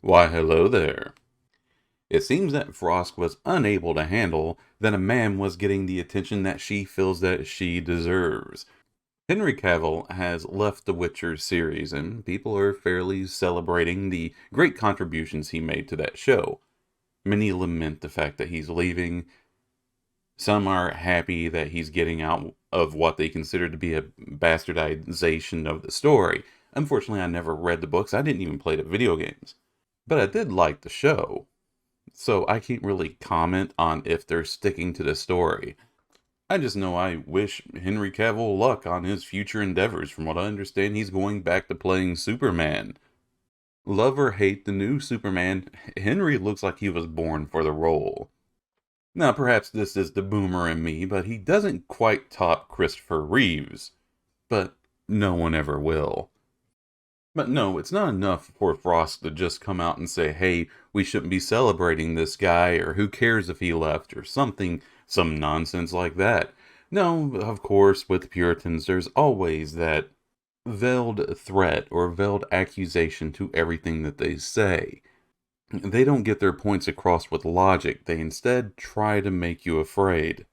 Why, hello there. It seems that Frosk was unable to handle that a man was getting the attention that she feels that she deserves. Henry Cavill has left the Witcher series, and people are fairly celebrating the great contributions he made to that show. Many lament the fact that he's leaving. Some are happy that he's getting out of what they consider to be a bastardization of the story. Unfortunately, I never read the books. I didn't even play the video games. But I did like the show, so I can't really comment on if they're sticking to the story. I just know I wish Henry Cavill luck on his future endeavors. From what I understand, he's going back to playing Superman. Love or hate the new Superman, Henry looks like he was born for the role. Now, perhaps this is the boomer in me, but he doesn't quite top Christopher Reeves. But no one ever will. But no, it's not enough for Frost to just come out and say, hey, we shouldn't be celebrating this guy, or who cares if he left, or something, some nonsense like that. No, of course, with Puritans, there's always that veiled threat or veiled accusation to everything that they say. They don't get their points across with logic. They instead try to make you afraid.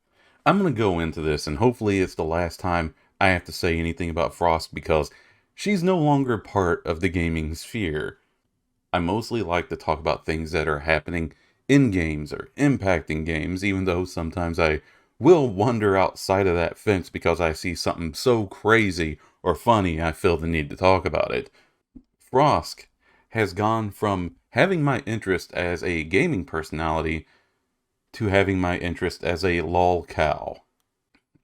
I'm going to go into this, and hopefully it's the last time I have to say anything about Frost, because she's no longer part of the gaming sphere. I mostly like to talk about things that are happening in games or impacting games, even though sometimes I will wander outside of that fence because I see something so crazy or funny I feel the need to talk about it. Frosk has gone from having my interest as a gaming personality to having my interest as a lol cow.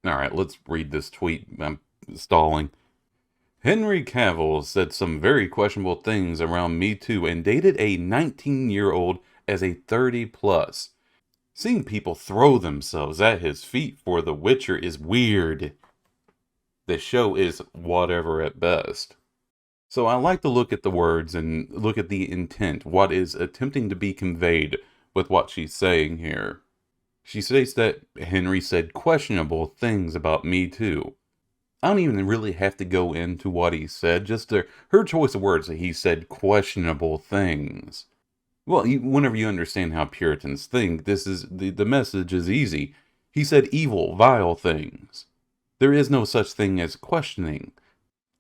Alright, let's read this tweet. I'm stalling. Henry Cavill said some very questionable things around Me Too and dated a 19-year-old as a 30-plus. Seeing people throw themselves at his feet for The Witcher is weird. The show is whatever at best. So I like to look at the words and look at the intent, what is attempting to be conveyed with what she's saying here. She states that Henry said questionable things about Me Too. I don't even really have to go into what he said, just her choice of words that he said questionable things. Well, whenever you understand how Puritans think, this is the message is easy. He said evil, vile things. There is no such thing as questioning.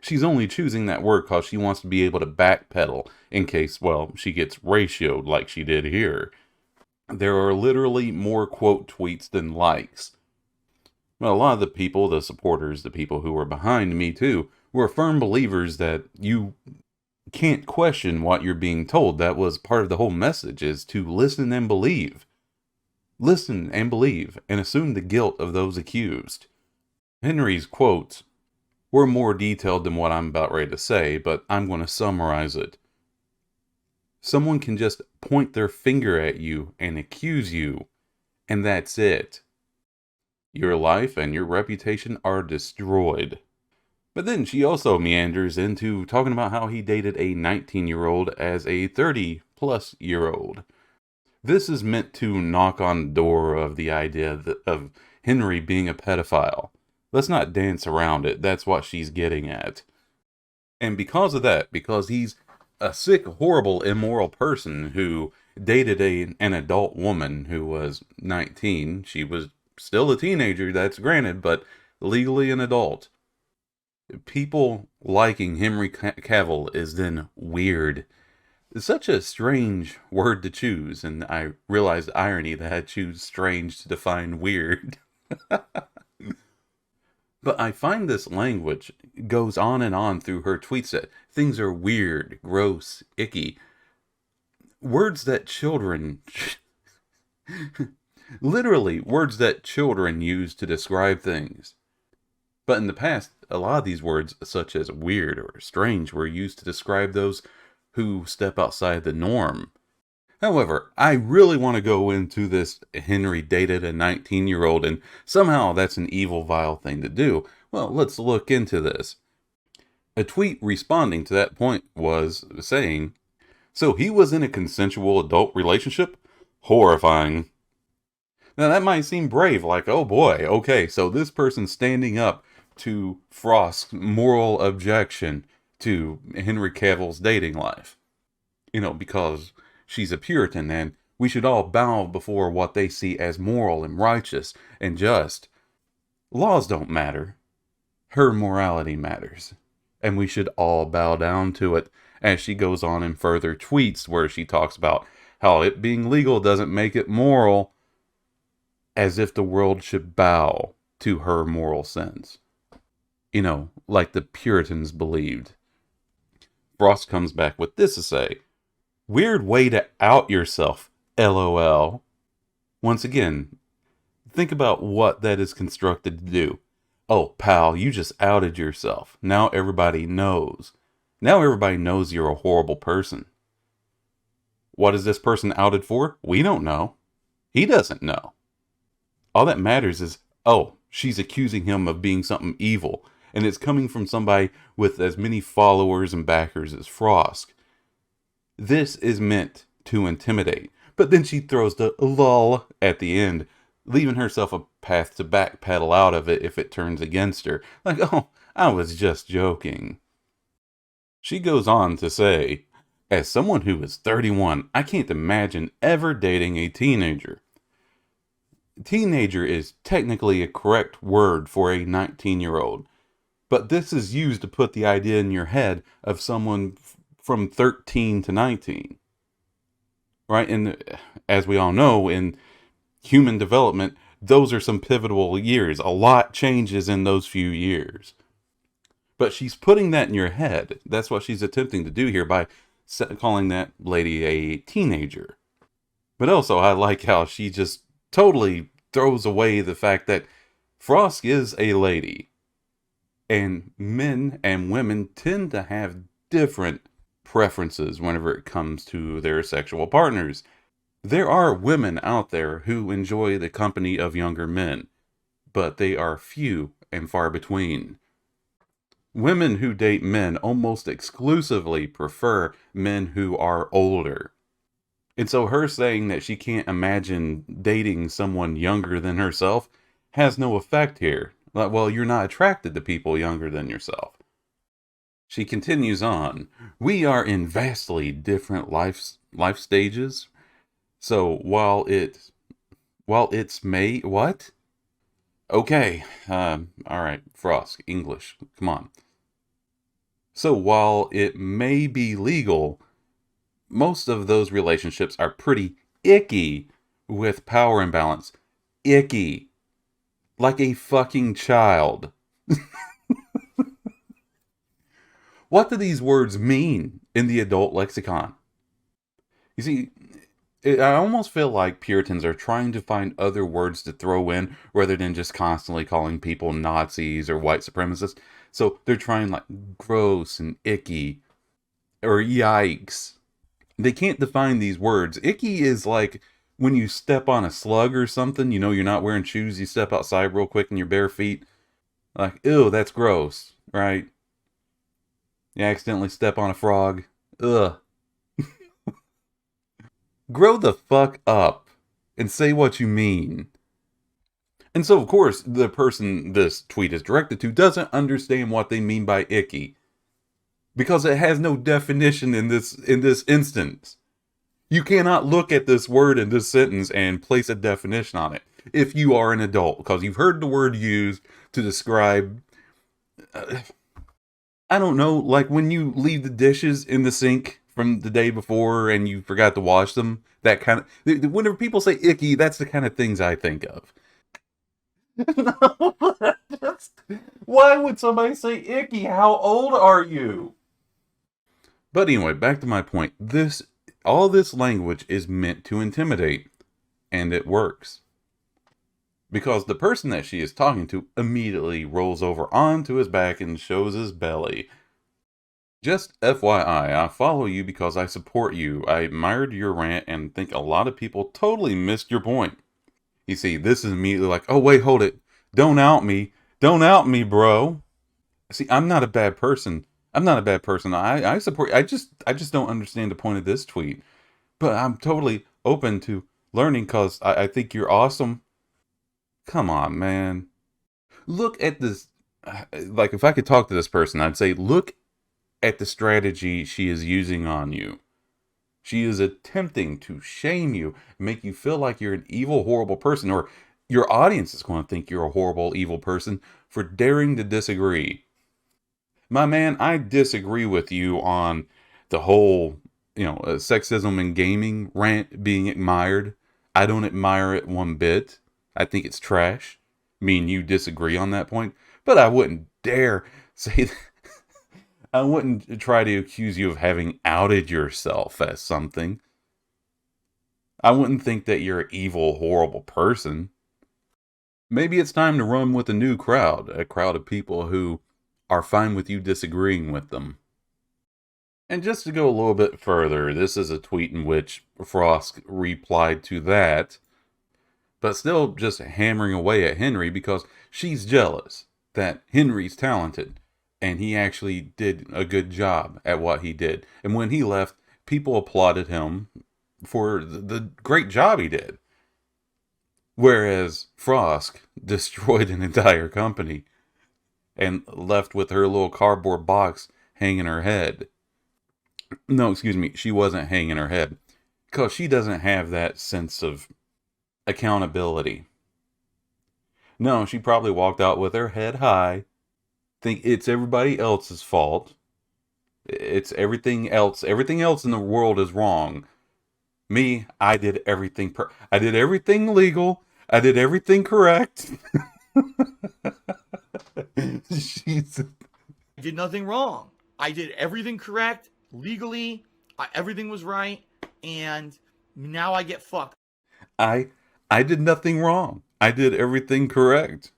She's only choosing that word because she wants to be able to backpedal in case, well, she gets ratioed like she did here. There are literally more quote tweets than likes. Well, a lot of the people, the supporters, the people who were behind Me Too, were firm believers that you can't question what you're being told. That was part of the whole message, is to listen and believe. Listen and believe, and assume the guilt of those accused. Henry's quotes were more detailed than what I'm about ready to say, but I'm going to summarize it. Someone can just point their finger at you and accuse you, and that's it. Your life and your reputation are destroyed. But then she also meanders into talking about how he dated a 19-year-old as a 30-plus-year-old. This is meant to knock on the door of the idea of Henry being a pedophile. Let's not dance around it. That's what she's getting at. And because of that, because he's a sick, horrible, immoral person who dated an adult woman who was 19, she was still a teenager, that's granted, but legally an adult. People liking Henry Cavill is then weird. It's such a strange word to choose, and I realize the irony that I choose strange to define weird. But I find this language goes on and on through her tweets that things are weird, gross, icky. Words that children... literally, words that children use to describe things. But in the past, a lot of these words, such as weird or strange, were used to describe those who step outside the norm. However, I really want to go into this Henry dated a 19-year-old and somehow that's an evil, vile thing to do. Well, let's look into this. A tweet responding to that point was saying, "So he was in a consensual adult relationship? Horrifying." Now that might seem brave, like, oh boy, okay, so this person's standing up to Frost's moral objection to Henry Cavill's dating life. because she's a Puritan and we should all bow before what they see as moral and righteous and just. Laws don't matter. Her morality matters. And we should all bow down to it, as she goes on in further tweets where she talks about how it being legal doesn't make it moral, as if the world should bow to her moral sense. Like the Puritans believed. Frost comes back with this to say, weird way to out yourself, LOL. Once again, think about what that is constructed to do. Oh, pal, you just outed yourself. Now everybody knows. Now everybody knows you're a horrible person. What is this person outed for? We don't know. He doesn't know. All that matters is, oh, she's accusing him of being something evil. And it's coming from somebody with as many followers and backers as Frosk. This is meant to intimidate. But then she throws the lol at the end, leaving herself a path to backpedal out of it if it turns against her. Like, oh, I was just joking. She goes on to say, as someone who is 31, I can't imagine ever dating a teenager. Teenager is technically a correct word for a 19-year-old. But this is used to put the idea in your head of someone from 13 to 19. Right? And as we all know, in human development, those are some pivotal years. A lot changes in those few years. But she's putting that in your head. That's what she's attempting to do here by calling that lady a teenager. But also, I like how she just totally throws away the fact that Frosk is a lady. And men and women tend to have different preferences whenever it comes to their sexual partners. There are women out there who enjoy the company of younger men, but they are few and far between. Women who date men almost exclusively prefer men who are older. And so her saying that she can't imagine dating someone younger than herself has no effect here. Like, well, you're not attracted to people younger than yourself. She continues on. We are in vastly different life stages. So while it's what? Okay. All right. Frosk, English. Come on. So while it may be legal, most of those relationships are pretty icky with power imbalance. Icky. Like a fucking child. What do these words mean in the adult lexicon? You see, I almost feel like Puritans are trying to find other words to throw in rather than just constantly calling people Nazis or white supremacists. So they're trying like gross and icky or yikes. They can't define these words. Icky is like when you step on a slug or something, you're not wearing shoes, you step outside real quick in your bare feet. Like, ew, that's gross, right? You accidentally step on a frog. Ugh. Grow the fuck up and say what you mean. And so, of course, the person this tweet is directed to doesn't understand what they mean by icky. Because it has no definition in this instance. You cannot look at this word in this sentence and place a definition on it if you are an adult, because you've heard the word used to describe, I don't know, like when you leave the dishes in the sink from the day before and you forgot to wash them, that kind of, whenever people say icky, that's the kind of things I think of. Why would somebody say icky? How old are you? But anyway, back to my point. All this language is meant to intimidate, and it works. Because the person that she is talking to immediately rolls over onto his back and shows his belly. Just FYI, I follow you because I support you. I admired your rant and think a lot of people totally missed your point. You see, this is immediately like, oh wait, hold it. Don't out me. Don't out me, bro. See, I'm not a bad person. I support. I just don't understand the point of this tweet. But I'm totally open to learning because I think you're awesome. Come on, man. Look at this. Like, if I could talk to this person, I'd say, look at the strategy she is using on you. She is attempting to shame you, make you feel like you're an evil, horrible person, or your audience is going to think you're a horrible, evil person for daring to disagree. My man, I disagree with you on the whole, sexism in gaming rant being admired. I don't admire it one bit. I think it's trash. Me and you disagree on that point, but I wouldn't dare say that. I wouldn't try to accuse you of having outed yourself as something. I wouldn't think that you're an evil, horrible person. Maybe it's time to run with a crowd of people who are fine with you disagreeing with them. And just to go a little bit further, this is a tweet in which Frosk replied to that, but still just hammering away at Henry because she's jealous that Henry's talented and he actually did a good job at what he did. And when he left, people applauded him for the great job he did. Whereas Frosk destroyed an entire company and left with her little cardboard box hanging her head. No, excuse me, she wasn't hanging her head because she doesn't have that sense of accountability. No, she probably walked out with her head high, think it's everybody else's fault. It's everything else. Everything else in the world is wrong. Me, I did everything I did everything legal. I did everything correct. She's... I did nothing wrong. I did everything correct, legally. Everything was right, and now I get fucked. I did nothing wrong. I did everything correct.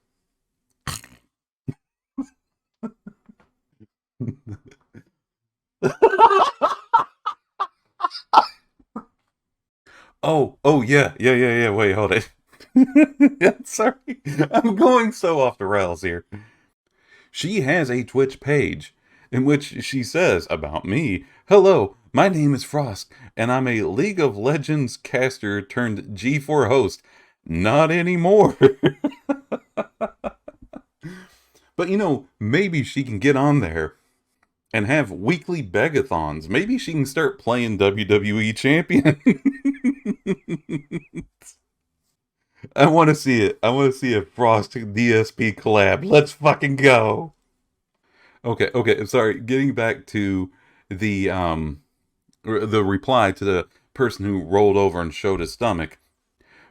Oh, yeah. Wait, hold it. Sorry. I'm going so off the rails here. She has a Twitch page in which she says about me, "Hello, my name is Frosk, and I'm a League of Legends caster turned G4 host. Not anymore." But maybe she can get on there and have weekly begathons. Maybe she can start playing WWE Champion. I want to see it. I want to see a Frost DSP collab. Let's fucking go. Okay. Sorry. Getting back to the reply to the person who rolled over and showed his stomach.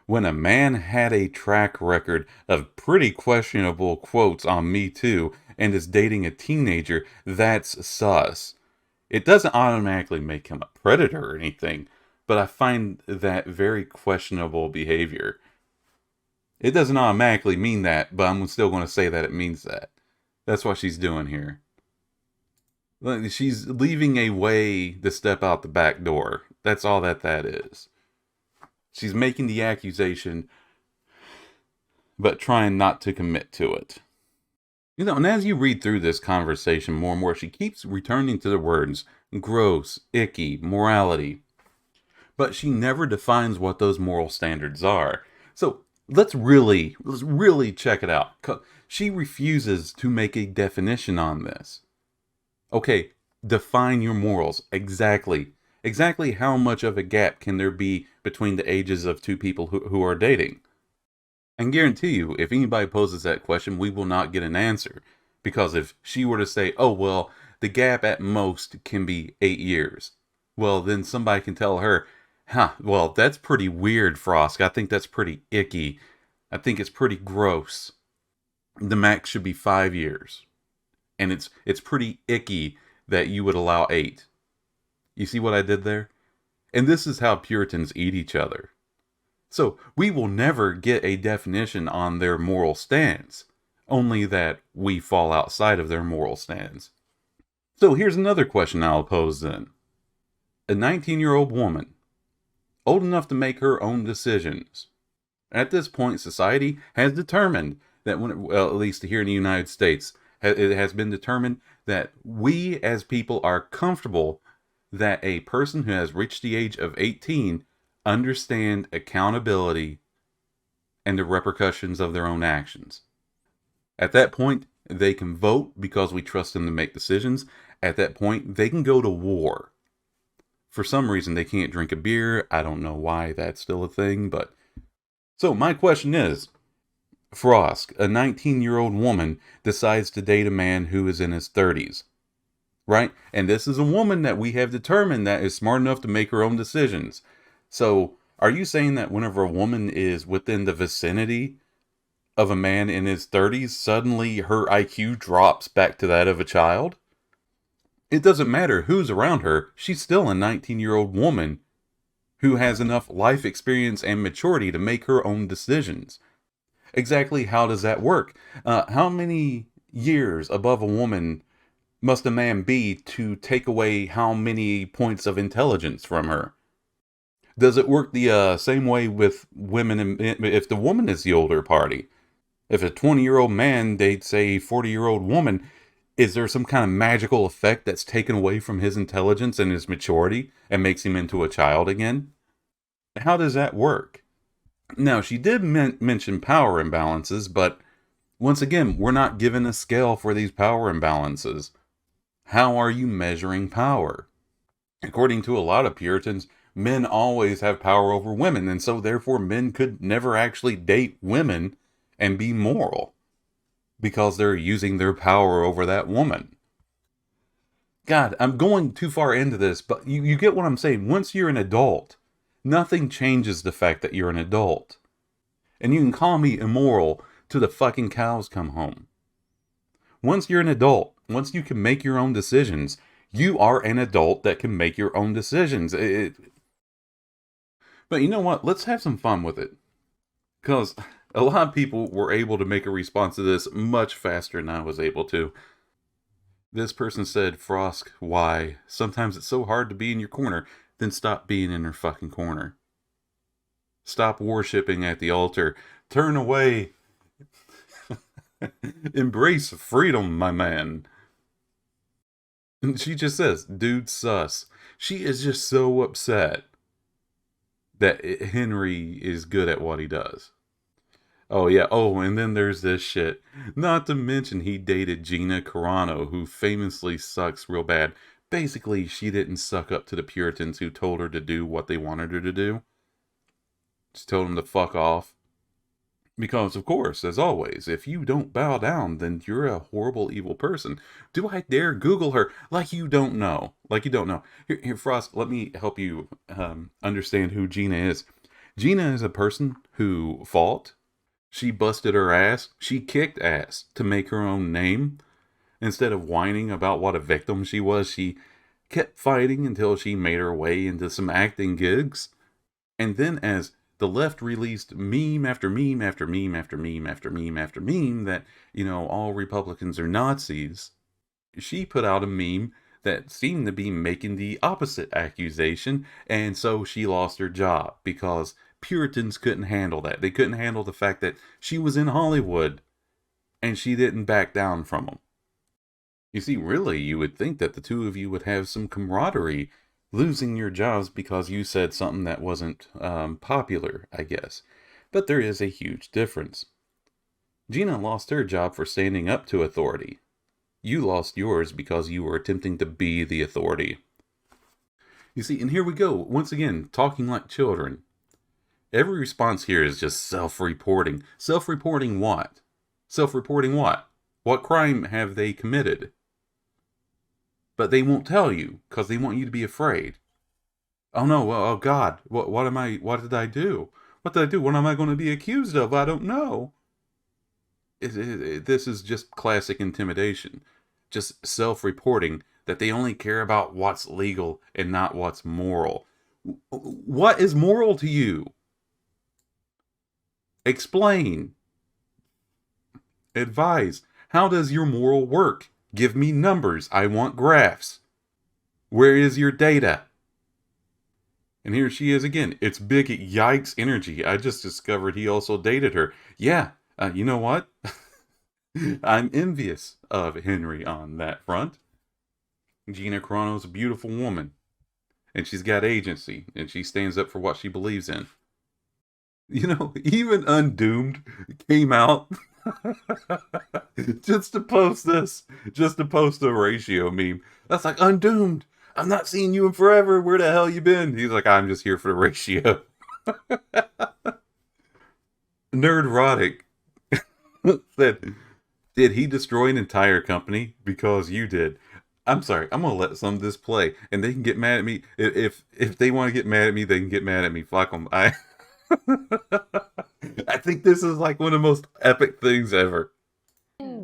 When a man had a track record of pretty questionable quotes on Me Too and is dating a teenager, that's sus. It doesn't automatically make him a predator or anything, but I find that very questionable behavior. It doesn't automatically mean that, but I'm still going to say that it means that. That's what she's doing here. She's leaving a way to step out the back door. That's all that is. She's making the accusation, but trying not to commit to it. And as you read through this conversation more and more, she keeps returning to the words gross, icky, morality. But she never defines what those moral standards are. So let's really check it out. She refuses to make a definition on this. Okay, define your morals. Exactly how much of a gap can there be between the ages of two people who are dating? And guarantee you, if anybody poses that question, we will not get an answer. Because if she were to say, oh, well, the gap at most can be 8 years. Well, then somebody can tell her, well, that's pretty weird, Frosk. I think that's pretty icky. I think it's pretty gross. The max should be 5 years. And it's pretty icky that you would allow 8. You see what I did there? And this is how Puritans eat each other. So we will never get a definition on their moral stance, only that we fall outside of their moral stance. So here's another question I'll pose then. A 19-year-old woman, old enough to make her own decisions. At this point, society has determined that at least here in the United States, it has been determined that we as people are comfortable that a person who has reached the age of 18 understand accountability and the repercussions of their own actions. At that point, they can vote because we trust them to make decisions. At that point, they can go to war. For some reason, they can't drink a beer. I don't know why that's still a thing, but... So, my question is, Frosk, a 19-year-old woman, decides to date a man who is in his 30s. Right? And this is a woman that we have determined that is smart enough to make her own decisions. So, are you saying that whenever a woman is within the vicinity of a man in his 30s, suddenly her IQ drops back to that of a child? It doesn't matter who's around her, she's still a 19-year-old woman who has enough life experience and maturity to make her own decisions. Exactly how does that work? How many years above a woman must a man be to take away how many points of intelligence from her? Does it work the same way with women if the woman is the older party? If a 20-year-old man dates a 40-year-old woman, is there some kind of magical effect that's taken away from his intelligence and his maturity and makes him into a child again? How does that work? Now, she did mention power imbalances, but once again, we're not given a scale for these power imbalances. How are you measuring power? According to a lot of Puritans, men always have power over women, and so therefore men could never actually date women and be moral, because they're using their power over that woman. God, I'm going too far into this, but you get what I'm saying. Once you're an adult, nothing changes the fact that you're an adult. And you can call me immoral till the fucking cows come home. Once you're an adult, once you can make your own decisions, you are an adult that can make your own decisions. But you know what? Let's have some fun with it. Because a lot of people were able to make a response to this much faster than I was able to. This person said, Frosk, why? Sometimes it's so hard to be in your corner. Then stop being in her fucking corner. Stop worshipping at the altar. Turn away. Embrace freedom, my man. And she just says, dude sus. She is just so upset that Henry is good at what he does. Oh, yeah. Oh, and then there's this shit. Not to mention he dated Gina Carano, who famously sucks real bad. Basically, she didn't suck up to the Puritans who told her to do what they wanted her to do. Just told them to fuck off. Because, of course, as always, if you don't bow down, then you're a horrible, evil person. Do I dare Google her? Like you don't know. Like you don't know. Here, Frost, let me help you understand who Gina is. Gina is a person who fought. She busted her ass. She kicked ass to make her own name. Instead of whining about what a victim she was, she kept fighting until she made her way into some acting gigs. And then as the left released meme after meme after meme after meme after meme after meme that, you know, all Republicans are Nazis, she put out a meme that seemed to be making the opposite accusation, and so she lost her job because Puritans couldn't handle that. They couldn't handle the fact that she was in Hollywood and she didn't back down from them. You see, really, you would think that the two of you would have some camaraderie, losing your jobs because you said something that wasn't popular, I guess. But there is a huge difference. Gina lost her job for standing up to authority. You lost yours because you were attempting to be the authority. You see, and here we go, once again, talking like children. Every response here is just self-reporting. Self-reporting what? Self-reporting what? What crime have they committed? But they won't tell you, because they want you to be afraid. Oh no, well, oh God, what did I do? What did I do? What am I going to be accused of? I don't know. This is just classic intimidation. Just self-reporting that they only care about what's legal and not what's moral. What is moral to you? Explain. Advise. How does your moral work? Give me numbers. I want graphs. Where is your data? And here she is again. It's big yikes energy. I just discovered he also dated her. Yeah, you know what? I'm envious of Henry on that front. Gina Carano's a beautiful woman. And she's got agency. And she stands up for what she believes in. You know, even Undoomed came out just to post this. Just to post a ratio meme. That's like, Undoomed. I'm not seeing you in forever. Where the hell you been? He's like, I'm just here for the ratio. Nerdrotic said, did he destroy an entire company? Because you did. I'm sorry. I'm gonna let some of this play, and they can get mad at me. If they want to get mad at me, they can get mad at me. Fuck them. I think this is like one of the most epic things ever.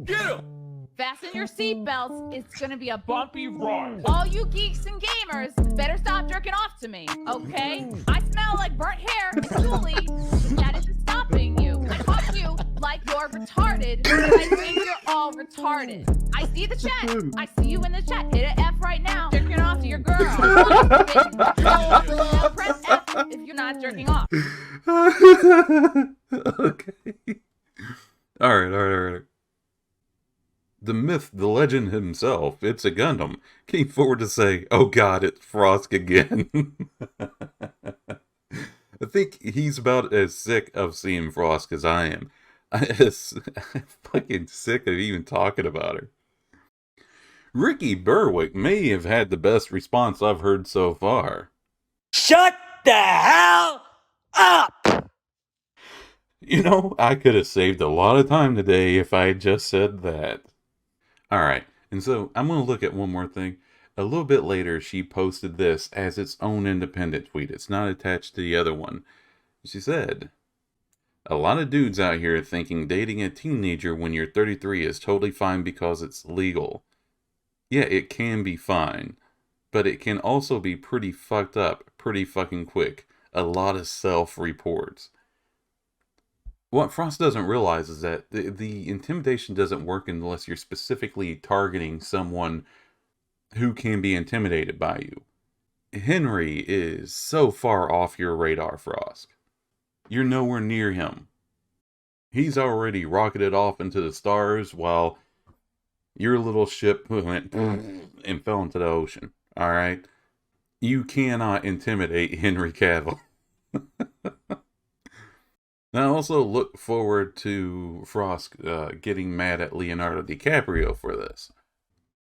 Get him! Fasten your seatbelts. It's gonna be a bumpy ride. All you geeks and gamers better stop jerking off to me, okay? I smell like burnt hair, and Julie, that isn't stopping you. I talk to you like you're retarded, and I think you're all retarded. I see the chat. I see you in the chat. Hit an F right now. Jerking off to your girl. Now press F if you're not jerking off. Okay. All right. The myth, the legend himself, It's a Gundam, came forward to say, oh god, it's Frosk again. I think he's about as sick of seeing Frosk as I am. I'm fucking sick of even talking about her. Ricky Berwick may have had the best response I've heard so far. Shut the hell up! You know, I could have saved a lot of time today if I had just said that. Alright, and so I'm going to look at one more thing. A little bit later, she posted this as its own independent tweet. It's not attached to the other one. She said, a lot of dudes out here thinking dating a teenager when you're 33 is totally fine because it's legal. Yeah, it can be fine, but it can also be pretty fucked up pretty fucking quick. A lot of self-reports. What Frost doesn't realize is that the intimidation doesn't work unless you're specifically targeting someone who can be intimidated by you. Henry is so far off your radar, Frost. You're nowhere near him. He's already rocketed off into the stars while your little ship went and fell into the ocean. Alright? You cannot intimidate Henry Cavill. I also look forward to Frosk getting mad at Leonardo DiCaprio for this.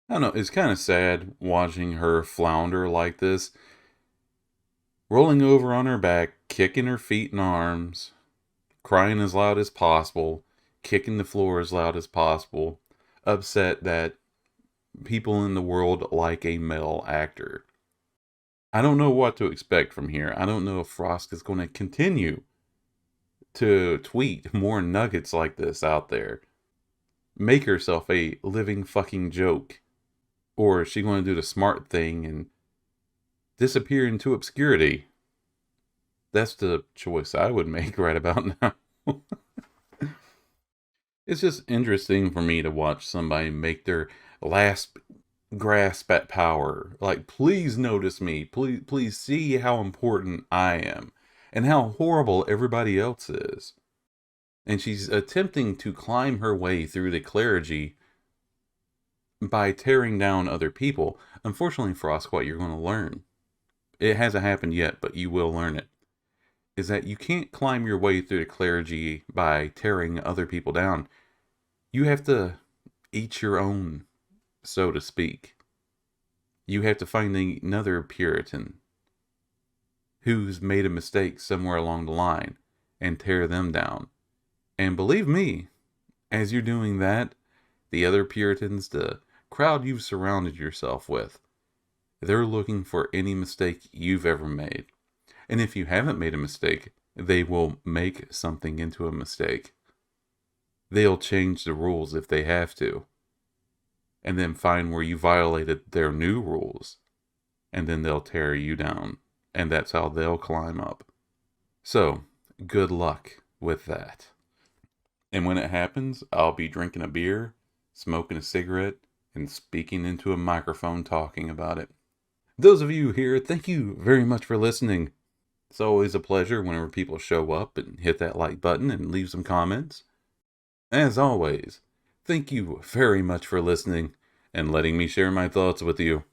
I don't know, it's kind of sad watching her flounder like this. Rolling over on her back, kicking her feet and arms, crying as loud as possible, kicking the floor as loud as possible, upset that people in the world like a male actor. I don't know what to expect from here. I don't know if Frosk is going to continue to tweet more nuggets like this out there. Make herself a living fucking joke. Or is she going to do the smart thing and disappear into obscurity? That's the choice I would make right about now. It's just interesting for me to watch somebody make their last grasp at power. Like, please notice me. Please see how important I am. And how horrible everybody else is. And she's attempting to climb her way through the clergy by tearing down other people. Unfortunately, Frosk, what you're going to learn, it hasn't happened yet, but you will learn it, is that you can't climb your way through the clergy by tearing other people down. You have to eat your own, so to speak. You have to find another Puritan who's made a mistake somewhere along the line and tear them down. And believe me, as you're doing that, the other Puritans, the crowd you've surrounded yourself with, they're looking for any mistake you've ever made. And if you haven't made a mistake, they will make something into a mistake. They'll change the rules if they have to. And then find where you violated their new rules. And then they'll tear you down. And that's how they'll climb up. So, good luck with that. And when it happens, I'll be drinking a beer, smoking a cigarette, and speaking into a microphone talking about it. Those of you here, thank you very much for listening. It's always a pleasure whenever people show up and hit that like button and leave some comments. As always, thank you very much for listening and letting me share my thoughts with you.